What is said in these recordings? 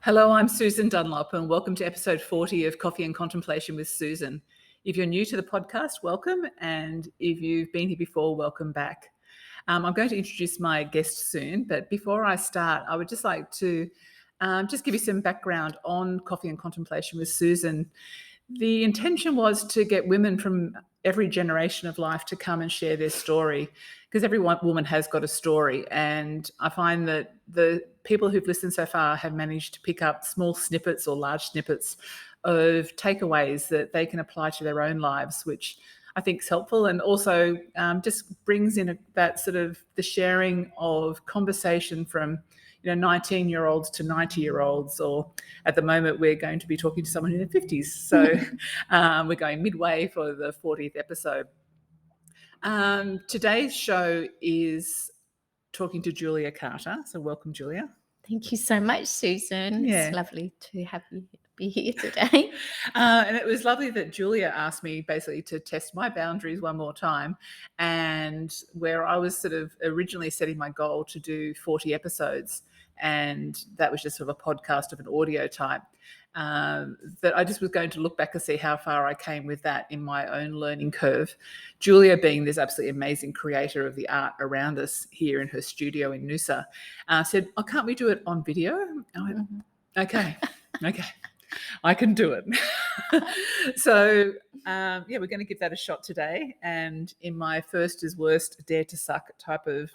Hello, I'm Susan Dunlop, and welcome to episode 40 of Coffee and Contemplation with Susan. If you're new to the podcast, welcome, and if you've been here before, welcome back. I'm going to introduce my guest soon, but before I start, I would just like to just give you some background on Coffee and Contemplation with Susan. The intention was to get women from every generation of life to come and share their story, because every woman has got a story. And I find that the people who've listened so far have managed to pick up small snippets or large snippets of takeaways that they can apply to their own lives, which I think is helpful, and also just brings in that sort of the sharing of conversation from 19-year-olds to 90-year-olds, or at the moment we're going to be talking to someone in their 50s. So we're going midway for the 40th episode. Today's show is talking to Julia Carter. So welcome, Julia. Thank you so much, Susan. Yeah. It's lovely to have you be here today. And it was lovely that Julia asked me basically to test my boundaries one more time, and where I was sort of originally setting my goal to do 40 episodes, and that was just sort of a podcast of an audio type, that I just was going to look back and see how far I came with that in my own learning curve. Julia, being this absolutely amazing creator of the art around us here in her studio in Noosa, said, "Oh, can't we do it on video?" I went, okay. I can do it. So, we're going to give that a shot today. And in my first is worst, dare to suck type of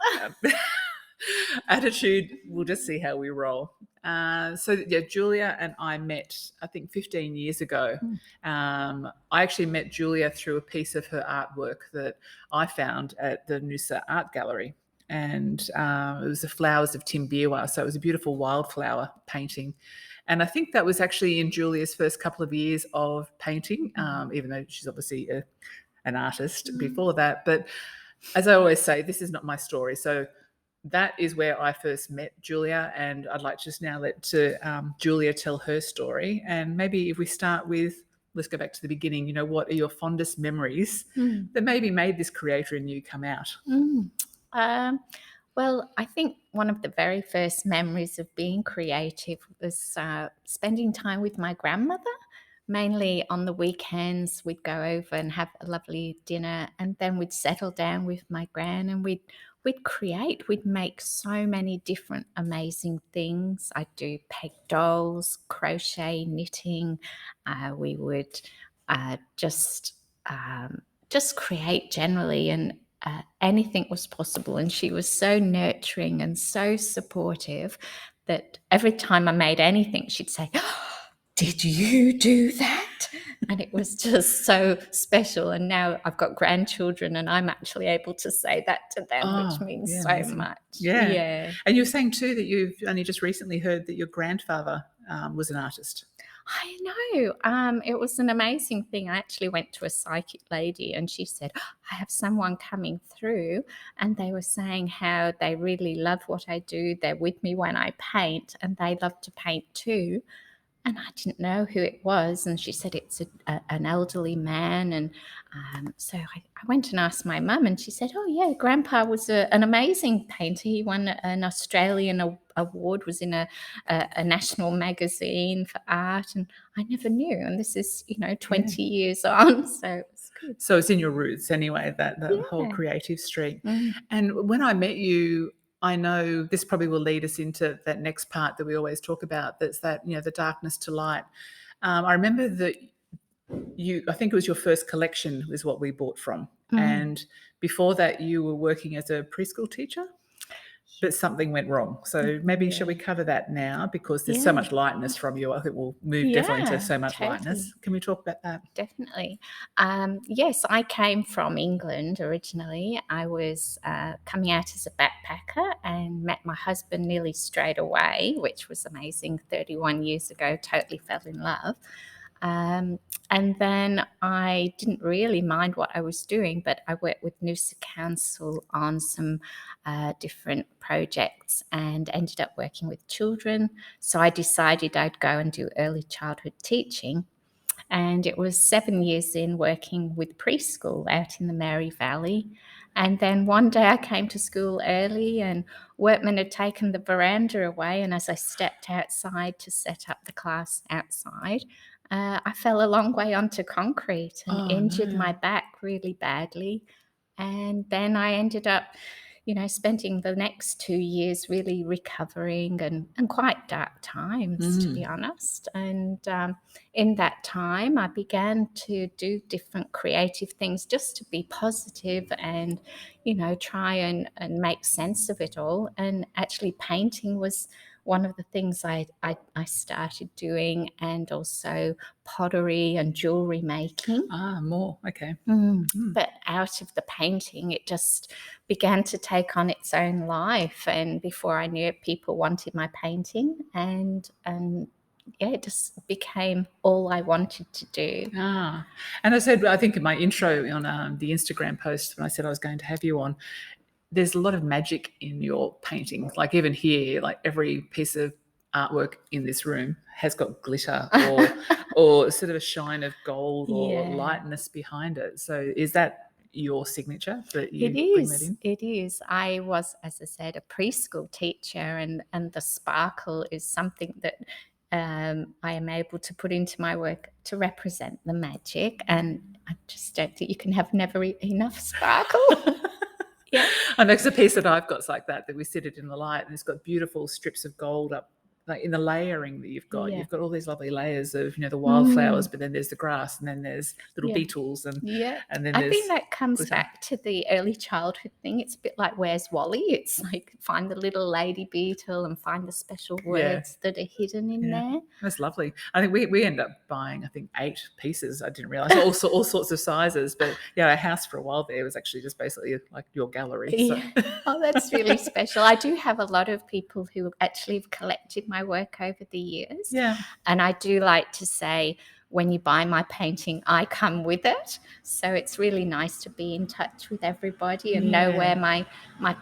attitude, we'll just see how we roll. Julia and I met, I think, 15 years ago. I actually met Julia through a piece of her artwork that I found at the Noosa Art Gallery. And it was the flowers of Timbiwa. So it was a beautiful wildflower painting. And I think that was actually in Julia's first couple of years of painting, even though she's obviously an artist before that. But as I always say, this is not my story. So that is where I first met Julia, and I'd like to just now let Julia tell her story. And maybe if we start with, let's go back to the beginning, what are your fondest memories that maybe made this creator in you come out? Well, I think one of the very first memories of being creative was spending time with my grandmother. Mainly on the weekends, we'd go over and have a lovely dinner, and then we'd settle down with my gran and we'd create. We'd make so many different amazing things. I'd do peg dolls, crochet, knitting. We would just create generally, and anything was possible. And she was so nurturing and so supportive that every time I made anything, she'd say, "Oh, did you do that?" And it was just so special. And now I've got grandchildren and I'm actually able to say that to them, which means so amazing. much. Yeah. And you were saying too that you've only just recently heard that your grandfather was an artist. I know. It was an amazing thing. I actually went to a psychic lady and she said, "I have someone coming through," and they were saying how they really love what I do. They're with me when I paint and they love to paint too. And I didn't know who it was. And she said it's an elderly man. And so I went and asked my mum, and she said, "Oh, yeah, Grandpa was an amazing painter. He won an Australian award, was in a national magazine for art." And I never knew. And this is, 20 years on. So it was good. So it's in your roots anyway, that whole creative streak. And when I met you, I know this probably will lead us into that next part that we always talk about. That's that, the darkness to light. I remember that I think it was your first collection was what we bought from. And before that, you were working as a preschool teacher, but something went wrong. So maybe shall we cover that now? Because there's so much lightness from you. I think we'll move definitely into so much lightness. Can we talk about that? Definitely. Yes, I came from England originally. I was coming out as a backpacker and met my husband nearly straight away, which was amazing. 31 years ago, totally fell in love. And then I didn't really mind what I was doing, but I worked with Noosa Council on some different projects and ended up working with children. So I decided I'd go and do early childhood teaching. And it was 7 years in working with preschool out in the Mary Valley. And then one day I came to school early and workmen had taken the veranda away. And as I stepped outside to set up the class outside, I fell a long way onto concrete and Oh, injured no. my back really badly. And then I ended up, spending the next 2 years really recovering and quite dark times, to be honest. And in that time, I began to do different creative things just to be positive and, try and make sense of it all. And actually, painting was one of the things I started doing, and also pottery and jewelry making. More. Okay. But out of the painting, it just began to take on its own life. And before I knew it, people wanted my painting. And yeah, it just became all I wanted to do. And I think in my intro on the Instagram post, when I said I was going to have you on, there's a lot of magic in your paintings. Like even here, like every piece of artwork in this room has got glitter or sort of a shine of gold or lightness behind it. So is that your signature that you bring that in? It is. I was, as I said, a preschool teacher, and the sparkle is something that I am able to put into my work to represent the magic. And I just don't think you can have never enough sparkle. Yeah. And there's a piece that I've got like that we sit it in the light, and it's got beautiful strips of gold up, like in the layering that you've got. Yeah. You've got all these lovely layers of, the wildflowers, but then there's the grass, and then there's little beetles, and then I think there's that comes glitter. back to the early childhood thing. It's a bit like Where's Wally? It's like find the little lady beetle and find the special words that are hidden in there. That's lovely. I think we end up buying, I think, 8 pieces. I didn't realize all sorts of sizes, but our house for a while there was actually just basically like your gallery. So. Yeah. Oh, that's really special. I do have a lot of people who actually have collected my work over the years. Yeah. And I do like to say, when you buy my painting, I come with it. So it's really nice to be in touch with everybody and know where my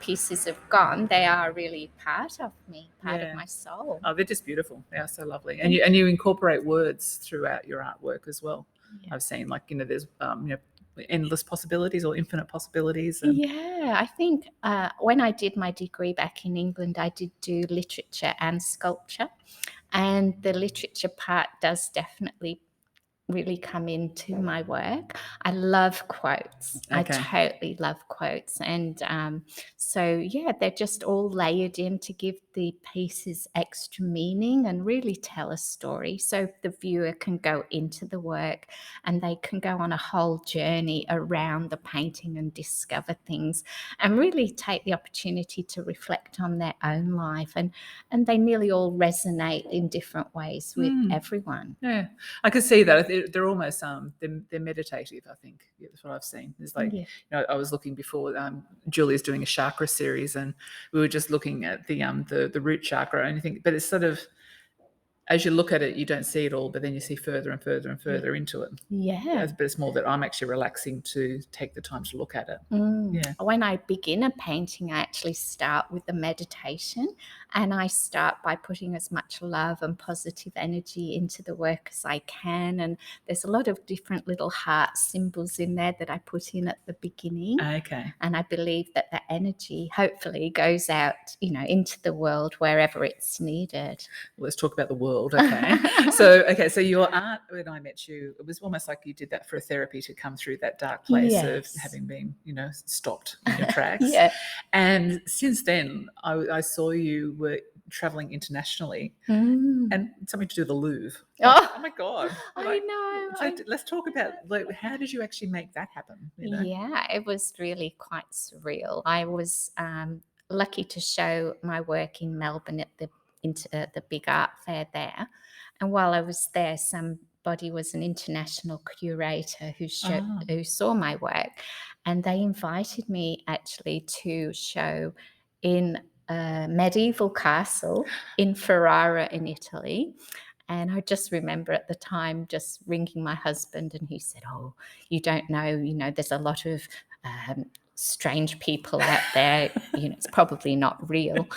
pieces have gone. They are really part of me, part of my soul. Oh, they're just beautiful. They are so lovely. And you incorporate words throughout your artwork as well. Yeah. I've seen there's endless possibilities or infinite possibilities. I think when I did my degree back in England, I did do literature and sculpture. And the literature part does definitely really come into my work. I love quotes. I totally love quotes. And they're just all layered in to give the pieces extra meaning and really tell a story. So the viewer can go into the work and they can go on a whole journey around the painting and discover things and really take the opportunity to reflect on their own life. And they nearly all resonate in different ways with everyone. Yeah, I could see that. They're almost they're meditative. I think that's what I've seen. It's like I was looking before. Julia's doing a chakra series, and we were just looking at the root chakra, and anything. But it's sort of, as you look at it, you don't see it all, but then you see further and further and further into it. Yeah. But it's more that I'm actually relaxing to take the time to look at it. Yeah. When I begin a painting, I actually start with the meditation, and I start by putting as much love and positive energy into the work as I can. And there's a lot of different little heart symbols in there that I put in at the beginning. Okay. And I believe that the energy hopefully goes out, into the world wherever it's needed. Well, let's talk about the world. Okay. So your art, when I met you, it was almost like you did that for a therapy to come through that dark place of having been, stopped in your tracks. And since then, I saw you were traveling internationally and something to do with the Louvre. Oh my God. I know. So let's talk about how did you actually make that happen? Yeah, it was really quite surreal. I was lucky to show my work in Melbourne at the big art fair there. And while I was there, somebody was an international curator who saw my work, and they invited me actually to show in a medieval castle in Ferrara in Italy. And I just remember at the time just ringing my husband, and he said, "Oh, you don't know, there's a lot of strange people out there. It's probably not real."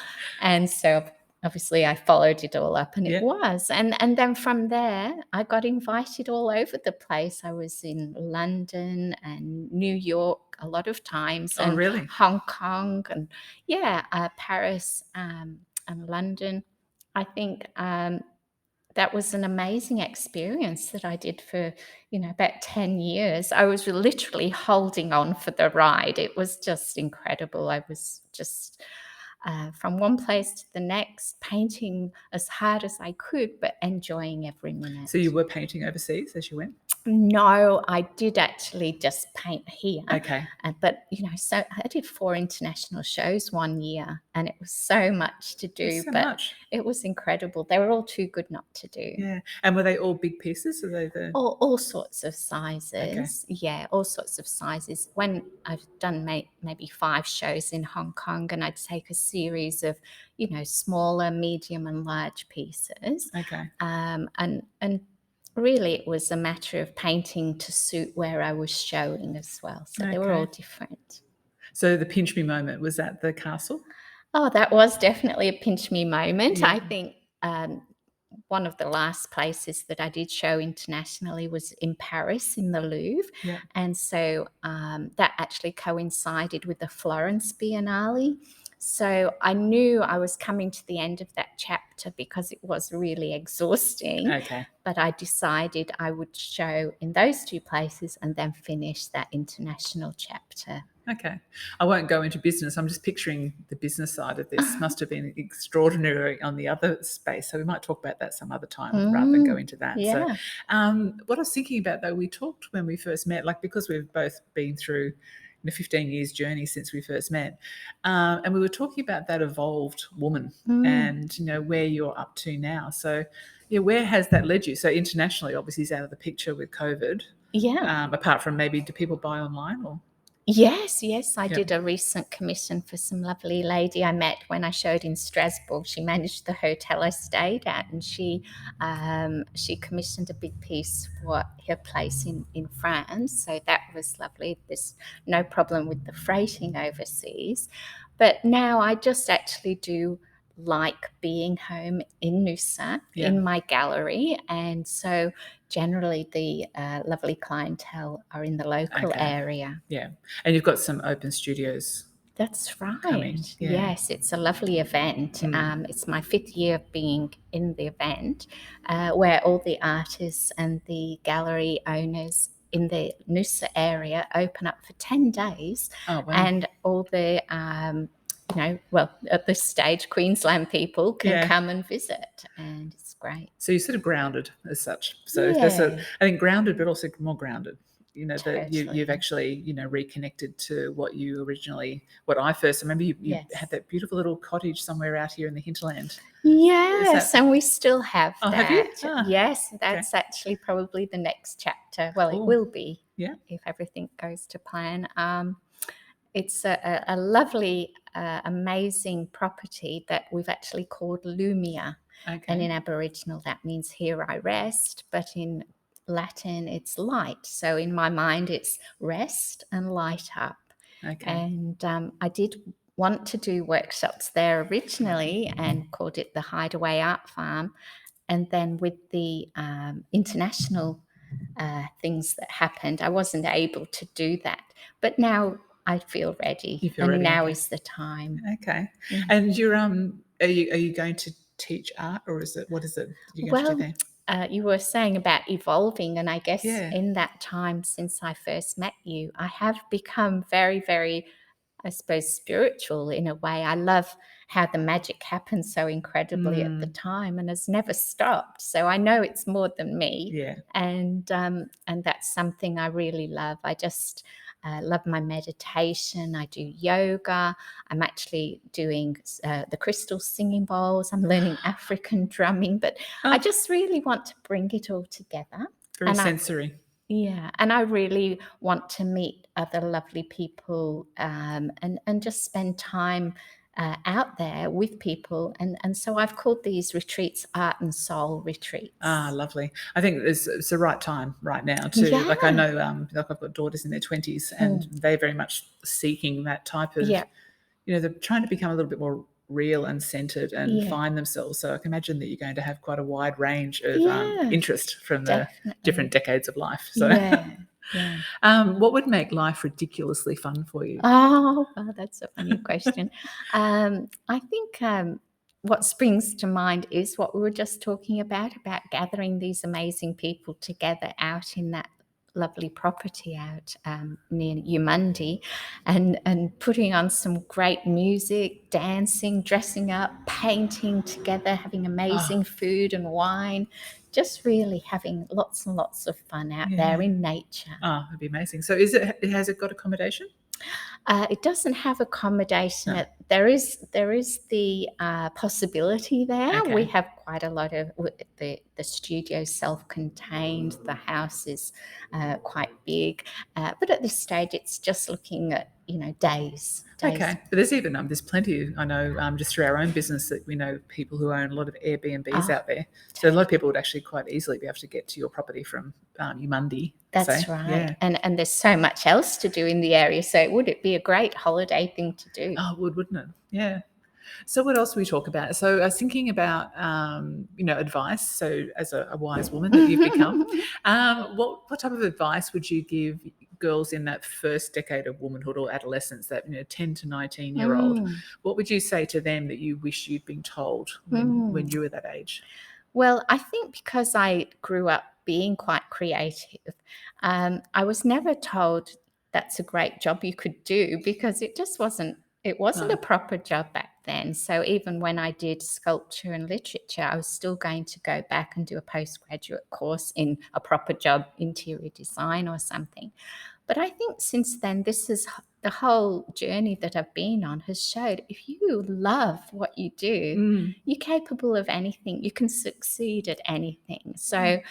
And so obviously I followed it all up, and it was. And then from there, I got invited all over the place. I was in London and New York a lot of times. Oh, And really? Hong Kong and Paris and London. I think that was an amazing experience that I did for, about 10 years. I was literally holding on for the ride. It was just incredible. I was just from one place to the next, painting as hard as I could, but enjoying every minute. So you were painting overseas as you went? No, I did actually just paint here. Okay. But, so I did 4 international shows one year, and it was so much to do. There's so but much. It was incredible. They were all too good not to do. Yeah. And were they all big pieces? Or they All sorts of sizes. Yeah, all sorts of sizes. When I've done maybe 5 shows in Hong Kong, and I'd take a series of, smaller, medium and large pieces. Okay. And really it was a matter of painting to suit where I was showing as well. So they were all different. So the pinch me moment, was that the castle? Oh, that was definitely a pinch me moment. Yeah. I think one of the last places that I did show internationally was in Paris in the Louvre. Yeah. And so that actually coincided with the Florence Biennale. So I knew I was coming to the end of that chapter because it was really exhausting. Okay. But I decided I would show in those 2 places and then finish that international chapter. Okay. I won't go into business. I'm just picturing the business side of this. Must have been extraordinary on the other space. So we might talk about that some other time rather than go into that. Yeah. So what I was thinking about, though, we talked when we first met, like because we've both been through 15 years journey since we first met. And we were talking about that evolved woman and, where you're up to now. So, where has that led you? So internationally, obviously, is out of the picture with COVID. Yeah. Apart from maybe, do people buy online or? Yes. I did a recent commission for some lovely lady I met when I showed in Strasbourg. She managed the hotel I stayed at, and she commissioned a big piece for her place in France. So that was lovely. There's no problem with the freighting overseas. But now I just actually do like being home in Noosa in my gallery, and so generally the lovely clientele are in the local area. Yeah, and you've got some open studios. That's right. Coming, yeah. Yes, it's a lovely event. It's my 5th year of being in the event, where all the artists and the gallery owners in the Noosa area open up for 10 days. Oh, wow. And all the at this stage, Queensland people can come and visit, and it's great. So you're sort of grounded as such. So there's I think grounded, but also more grounded. That you've actually, reconnected to what I first remember. You had that beautiful little cottage somewhere out here in the hinterland. Yes, and we still have that. Have you? Yes, that's actually probably the next chapter. Well, it will be if everything goes to plan. It's a lovely, amazing property that we've actually called Lumia. Okay. And in Aboriginal, that means here I rest, but in Latin, it's light. So in my mind, it's rest and light up. Okay. And I did want to do workshops there originally and called it the Hideaway Art Farm. And then with the international things that happened, I wasn't able to do that. But now I feel ready, now is the time. Okay. And you're are you going to teach art, or what is it you're going to do there? You were saying about evolving, and I guess in that time since I first met you, I have become very, very, I suppose, spiritual in a way. I love how the magic happened so incredibly at the time and has never stopped. So I know it's more than me. Yeah. And that's something I really love. I just love my meditation. I do yoga. I'm actually doing the crystal singing bowls. I'm learning African drumming, but I just really want to bring it all together. Very sensory. And I really want to meet other lovely people and just spend time out there with people. And so I've called these retreats Art and Soul Retreats. Lovely. I think it's the right time right now too. Yeah. Like I know, like I've got daughters in their 20s and they're very much seeking that type of, they're trying to become a little bit more real and centered and find themselves. So I can imagine that you're going to have quite a wide range of interest from the different decades of life. So Yeah. What would make life ridiculously fun for you? Oh, well, that's a funny question. I think what springs to mind is what we were just talking about gathering these amazing people together out in that lovely property out near Umandi, and putting on some great music, dancing, dressing up, painting together, having Oh, amazing food and wine, just really having lots and lots of fun out there yeah. in nature. Oh, that'd be amazing. So has it got accommodation? It doesn't have accommodation. No. There is the possibility there. We Okay. have quite a lot of the studio self-contained. The house is quite big, but at this stage, it's just looking at days. Okay, but there's plenty. I know just through our own business that we know people who own a lot of Airbnbs Oh, out there. So a lot of people would actually quite easily be able to get to your property from Umandi. That's So right. yeah, And there's so much else to do in the area. So would it be a great holiday thing to do? oh, wouldn't it? Yeah. So what else we talk about? So I was thinking about advice. So as a wise woman that you've become, what type of advice would you give girls in that first decade of womanhood or adolescence, that 10 to 19-year-old? Mm, What would you say to them that you wish you'd been told when mm. you were that age? Well, I think because I grew up being quite creative, I was never told that's a great job you could do, because it just wasn't. It wasn't No. a proper job back then. So even when I did sculpture and literature, I was still going to go back and do a postgraduate course in a proper job, interior design or something. But I think since then, the whole journey that I've been on has showed if you love what you do, Mm. you're capable of anything. You can succeed at anything. So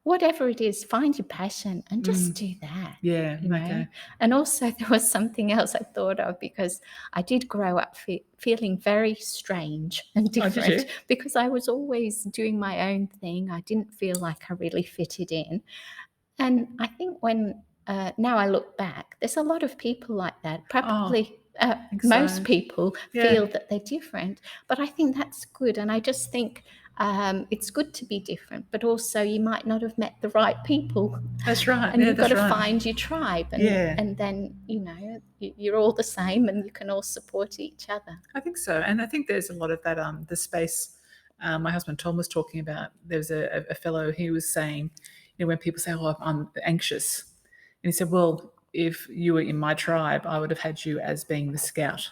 whatever it is, find your passion and just Mm. do that. Yeah. You know, Okay. and also there was something else I thought of, because I did grow up feeling very strange and Oh, did different you? because I was always doing my own thing. I didn't feel like I really fitted in. And I think when now I look back, there's a lot of people like that. Oh, Probably I think most so. people Yeah. feel that they're different, but I think that's good. And I just think it's good to be different, but also you might not have met the right people, That's right. and Yeah, you've got that's to right. find your tribe, Yeah. and then you're all the same, and you can all support each other. I think so, and I think there's a lot of that. The space. My husband Tom was talking about. There was a fellow. He was saying, when people say, "Oh, I'm anxious," and he said, "Well, if you were in my tribe, I would have had you as being the scout,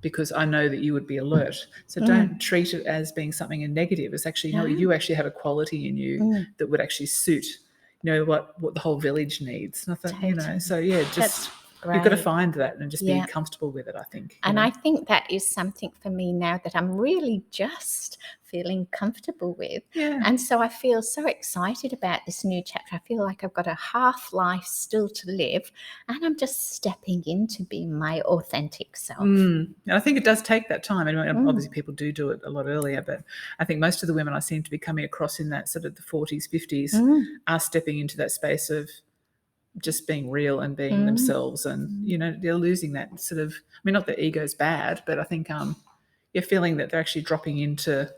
because I know that you would be alert. So don't treat it as being something negative. It's actually, No. you actually have a quality in you that would actually suit, what the whole village needs. Nothing, Totally. So yeah, That's just you've got to great. find that and just be Yeah. comfortable with it. I think. And I think that is something for me now that I'm really just feeling comfortable with. Yeah. And so I feel so excited about this new chapter. I feel like I've got a half life still to live, and I'm just stepping into being my authentic self. And I think it does take that time. And obviously, Mm. people do it a lot earlier, but I think most of the women I seem to be coming across in that sort of the 40s, 50s are stepping into that space of just being real and being themselves, and they're losing that sort of, not that ego's bad, but I think you're feeling that they're actually dropping into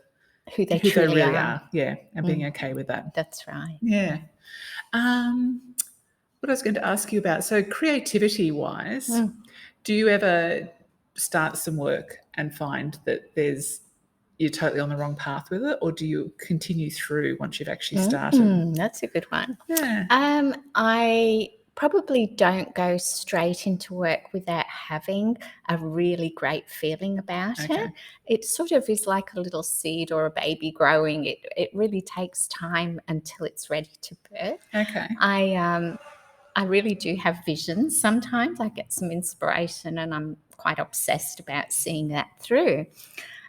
Who they who they truly really are. are, yeah, and being okay with that. That's right. Yeah. What I was going to ask you about, so creativity wise, do you ever start some work and find that you're totally on the wrong path with it, or do you continue through once you've actually started? That's a good one. Yeah. I probably don't go straight into work without having a really great feeling about Okay. it. It sort of is like a little seed or a baby growing. It really takes time until it's ready to birth. Okay. I really do have visions sometimes. I get some inspiration, and I'm quite obsessed about seeing that through.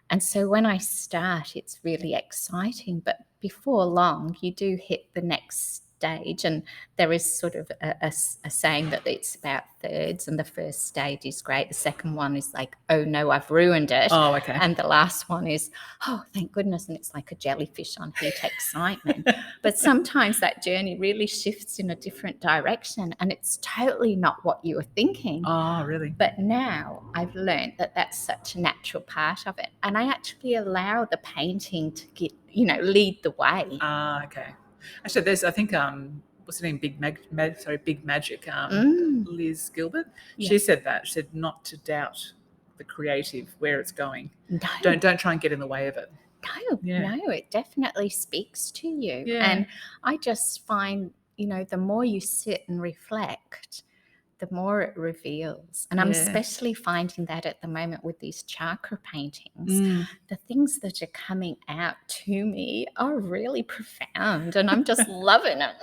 And so when I start, it's really exciting. But before long, you do hit the next stage. And there is sort of a saying that it's about thirds, and the first stage is great. The second one is like, oh no, I've ruined it. Oh, okay. And the last one is, oh, thank goodness. And it's like a jellyfish on heat excitement. But sometimes that journey really shifts in a different direction, and it's totally not what you were thinking. Oh, really? But now I've learned that that's such a natural part of it. And I actually allow the painting to lead the way. Okay. Actually, I think what's her name? Big Magic. Mm, Liz Gilbert. yeah. She said that. She said not to doubt the creative, where it's going. No, Don't try and get in the way of it. Yeah. no, it definitely speaks to you. Yeah. And I just find, the more you sit and reflect, the more it reveals. And I'm Yeah. especially finding that at the moment with these chakra paintings. Mm. The things that are coming out to me are really profound, and I'm just loving it.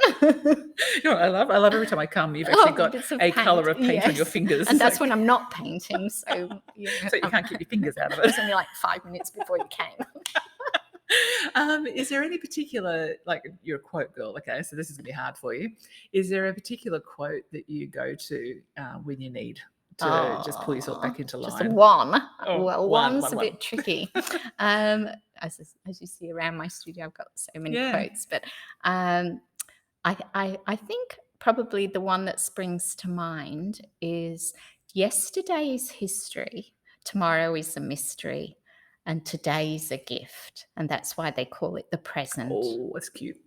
I love every time I come. You've actually got bits of a colour of paint on your yes. fingers. And that's when I'm not painting. So, so you can't keep your fingers out of it was it. only like 5 minutes before you came. Is there any particular, like, you're a quote girl, okay, so this is going to be hard for you. Is there a particular quote that you go to when you need to just pull yourself back into line? Just one. Oh, well, one, one's one, a one. bit tricky. As you see around my studio, I've got so many quotes, but I think probably the one that springs to mind is yesterday is history, tomorrow is a mystery, and today is a gift. And that's why they call it the present. Oh, that's cute.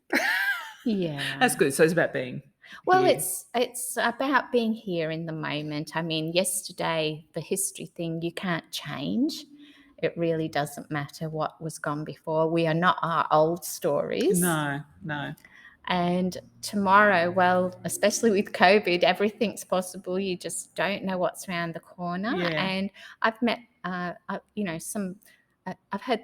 Yeah. That's good. So it's about being Well, here. it's about being here in the moment. I mean, yesterday, the history thing, you can't change. It really doesn't matter what was gone before. We are not our old stories. No. And tomorrow, well, especially with COVID, everything's possible. You just don't know what's around the corner. Yeah. And I've met, I've had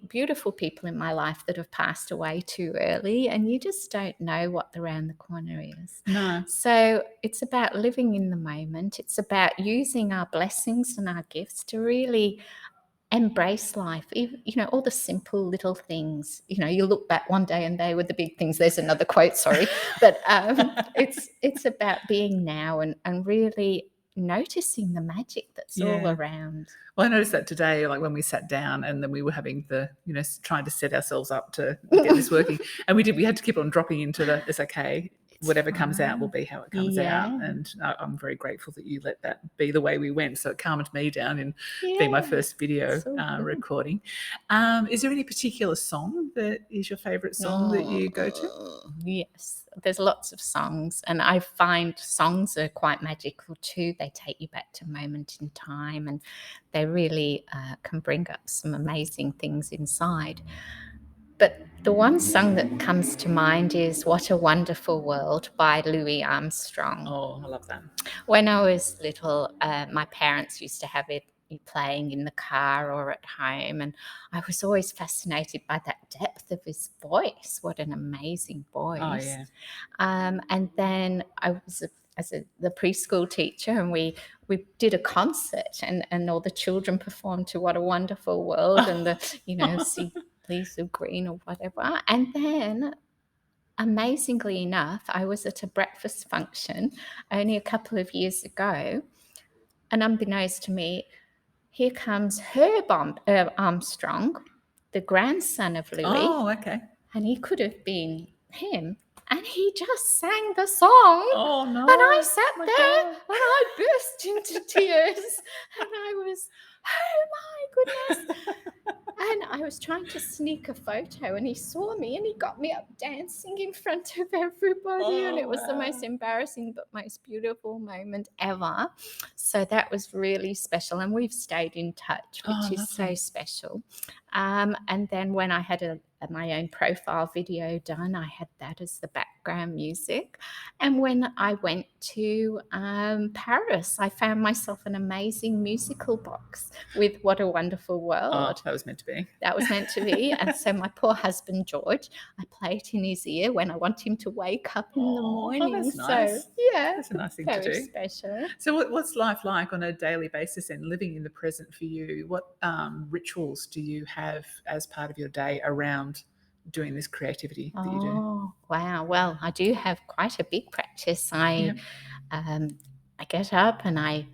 beautiful people in my life that have passed away too early, and you just don't know what around the corner is. No. So it's about living in the moment. It's about using our blessings and our gifts to really embrace life, even, all the simple little things. You look back one day and they were the big things. There's another quote, sorry. But it's about being now and really noticing the magic that's all around. Well, I noticed that today, like when we sat down and then we were having trying to set ourselves up to get this working. And we had to keep on dropping into it's okay. Whatever comes out will be how it comes out. And I'm very grateful that you let that be the way we went. So it calmed me down in being my first video recording. Is there any particular song that is your favourite song that you go to? Yes, there's lots of songs. And I find songs are quite magical too. They take you back to a moment in time, and they really can bring up some amazing things inside. But the one song that comes to mind is What a Wonderful World by Louis Armstrong. Oh, I love that. When I was little, my parents used to have it playing in the car or at home, and I was always fascinated by that depth of his voice. What an amazing voice. Oh, yeah. And then I was the preschool teacher, and we did a concert, and all the children performed to What a Wonderful World and the, see leaves of green or whatever. And then, amazingly enough, I was at a breakfast function only a couple of years ago, and unbeknownst to me, here comes Herb Armstrong, the grandson of Louis. Oh, okay. And he could have been him. And he just sang the song. Oh, no. And I sat there and I burst into tears. And I was, oh my goodness. And I was trying to sneak a photo, and he saw me and he got me up dancing in front of everybody. And it was the most embarrassing but most beautiful moment ever. So that was really special. And we've stayed in touch, which is so special. And then when I had my own profile video done, I had that as the background music. And when I went to Paris, I found myself an amazing musical box with What a Wonderful World. Oh, that was meant to be. That was meant to be. And so my poor husband, George, I play it in his ear when I want him to wake up in the morning. Oh, that's nice. So, yeah. That's a nice thing to do. Very special. So what's life like on a daily basis and living in the present for you? What rituals do you have as part of your day around doing this creativity that you do? Oh, wow. Well, I do have quite a big practice. I get up, and I'm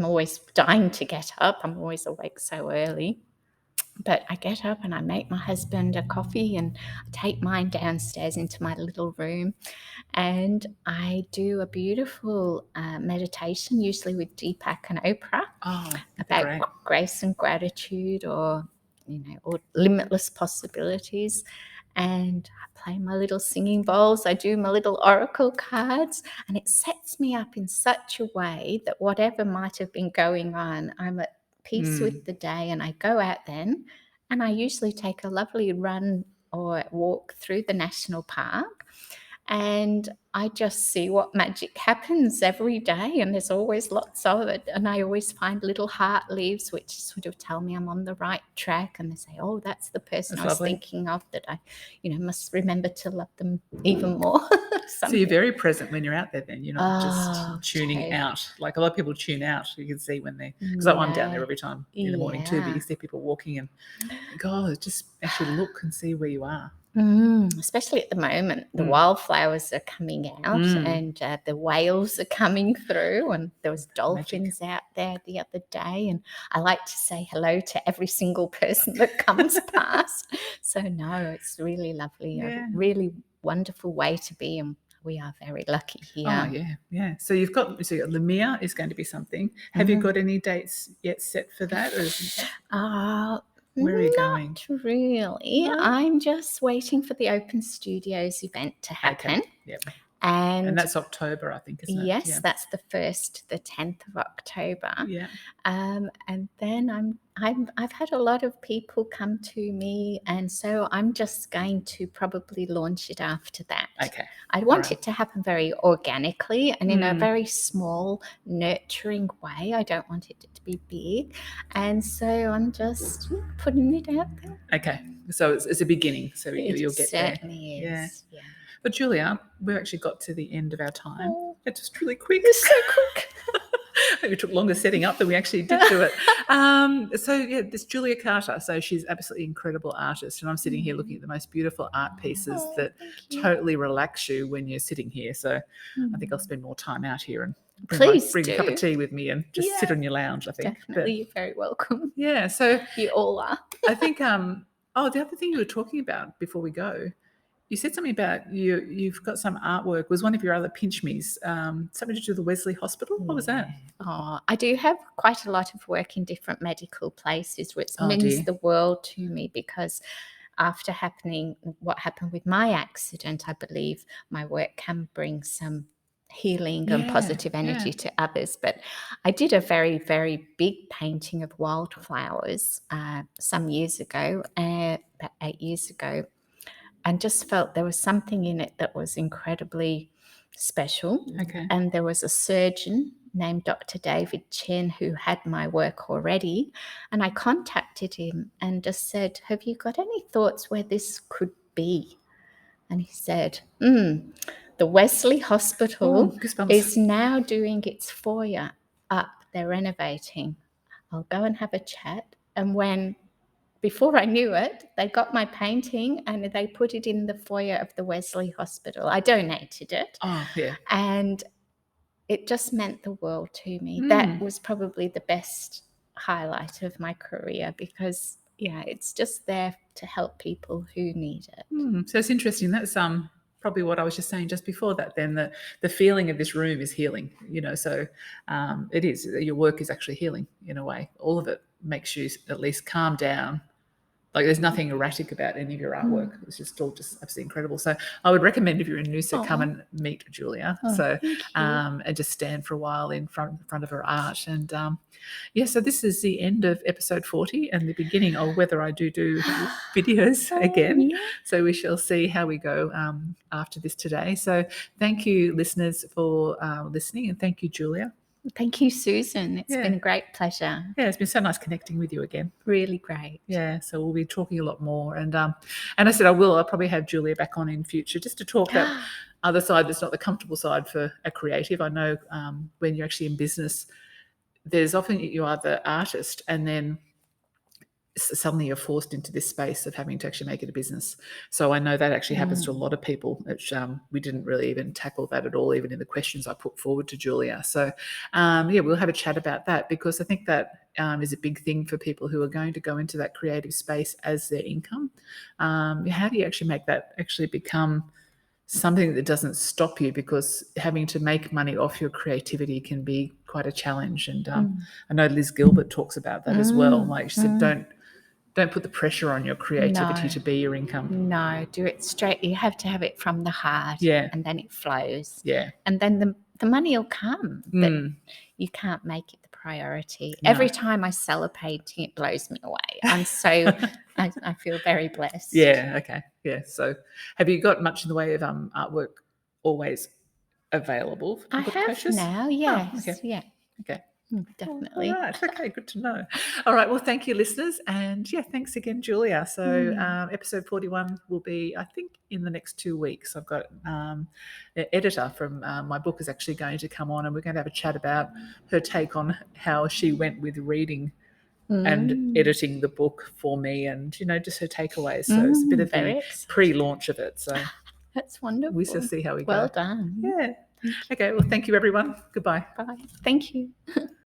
always dying to get up. I'm always awake so early. But I get up and I make my husband a coffee, and I take mine downstairs into my little room, and I do a beautiful meditation, usually with Deepak and Oprah, about grace and gratitude, or limitless possibilities. and I play my little singing bowls. I do my little oracle cards, and it sets me up in such a way that whatever might have been going on, I'm at peace with the day, and I go out then, and I usually take a lovely run or walk through the national park, and I just see what magic happens every day, and there's always lots of it. And I always find little heart leaves which sort of tell me I'm on the right track, and they say, oh, that's the person That's I was lovely. thinking of, that I must remember to love them even more. So you're very present when you're out there then. You're not Oh, just tuning totally. out. Like a lot of people tune out. You can see when they, because I'm down there No. every time in the morning too, but you see people walking and God, just actually look and see where you are. Especially at the moment, the wildflowers are coming out, and the whales are coming through, and there was dolphins out there the other day, and I like to say hello to every single person that comes past. So no, it's really lovely, a really wonderful way to be, and we are very lucky here. Oh yeah. So you've got Lemire is going to be something. Have you got any dates yet set for that, or where are you going? Not really. No? I'm just waiting for the Open Studios event to happen. Okay. Yep. And that's October, I think, isn't it? Yes, that's the 1st, the 10th of October. Yeah. And then I've had a lot of people come to me, and so I'm just going to probably launch it after that. Okay. I want it to happen very organically and in a very small, nurturing way. I don't want it to be big. And so I'm just putting it out there. Okay. So it's a beginning. So you'll get there. It certainly is. Yeah. But Julia, we've actually got to the end of our time. It's just really quick. It's so quick. Maybe it took longer setting up than we actually did do it. This Julia Carter. So she's absolutely incredible artist, and I'm sitting here looking at the most beautiful art pieces that totally relax you when you're sitting here. So I think I'll spend more time out here and bring a cup of tea with me and just sit on your lounge. I think definitely, you're very welcome. Yeah. So you all are. I think. The other thing you were talking about before we go. You said something about you've got some artwork. Was one of your other pinch me's something to do with the Wesley Hospital? What was that? Oh, I do have quite a lot of work in different medical places, which means the world to me, because after what happened with my accident, I believe my work can bring some healing and positive energy to others. But I did a very, very big painting of wildflowers some years ago, about 8 years ago, and just felt there was something in it that was incredibly special. Okay. And there was a surgeon named Dr. David Chen who had my work already. And I contacted him and just said, have you got any thoughts where this could be? And he said, the Wesley Hospital is now doing its foyer up. They're renovating. I'll go and have a chat. And before I knew it, they got my painting and they put it in the foyer of the Wesley Hospital. I donated it. Oh, yeah. And it just meant the world to me. That was probably the best highlight of my career, because, it's just there to help people who need it. So it's interesting. That's probably what I was just saying just before that, then the feeling of this room is healing, so it is. Your work is actually healing in a way. All of it makes you at least calm down. Like there's nothing erratic about any of your artwork. It's just all just absolutely incredible. So I would recommend if you're in Noosa, come and meet Julia. And just stand for a while in front of her art. And so this is the end of episode 40 and the beginning of whether I do videos again. Yeah. So we shall see how we go after this today. So thank you, listeners, for listening, and thank you, Julia. Thank you, Susan. It's been a great pleasure. Yeah, it's been so nice connecting with you again. Really great. Yeah, so we'll be talking a lot more. And I said I'll probably have Julia back on in future just to talk that other side that's not the comfortable side for a creative. I know when you're actually in business, there's often you are the artist and then suddenly you're forced into this space of having to actually make it a business. So I know that actually happens to a lot of people, which we didn't really even tackle that at all, even in the questions I put forward to Julia. So we'll have a chat about that, because I think that is a big thing for people who are going to go into that creative space as their income. How do you actually make that actually become something that doesn't stop you, because having to make money off your creativity can be quite a challenge. And I know Liz Gilbert talks about that as well. Like she said, Don't put the pressure on your creativity No. to be your income. No, do it straight. You have to have it from the heart. Yeah. And then it flows. Yeah. And then the money will come. But you can't make it the priority. Every time I sell a painting, it blows me away. I'm so, I feel very blessed. Yeah. Okay. Yeah. So have you got much in the way of artwork always available for I people to have purchase? now, Oh, yes. okay. Yeah. Okay. Definitely. All right. Okay. Good to know. All right. Well, thank you, listeners. And yeah, thanks again, Julia. So episode 41 will be, I think, in the next 2 weeks. I've got an editor from my book is actually going to come on, and we're going to have a chat about her take on how she went with reading and editing the book for me, and, you know, just her takeaways. So it's a bit of the pre-launch of it. So that's wonderful. We shall see how we go. Well done. Yeah. Okay. Well, thank you, everyone. Goodbye. Bye. Thank you.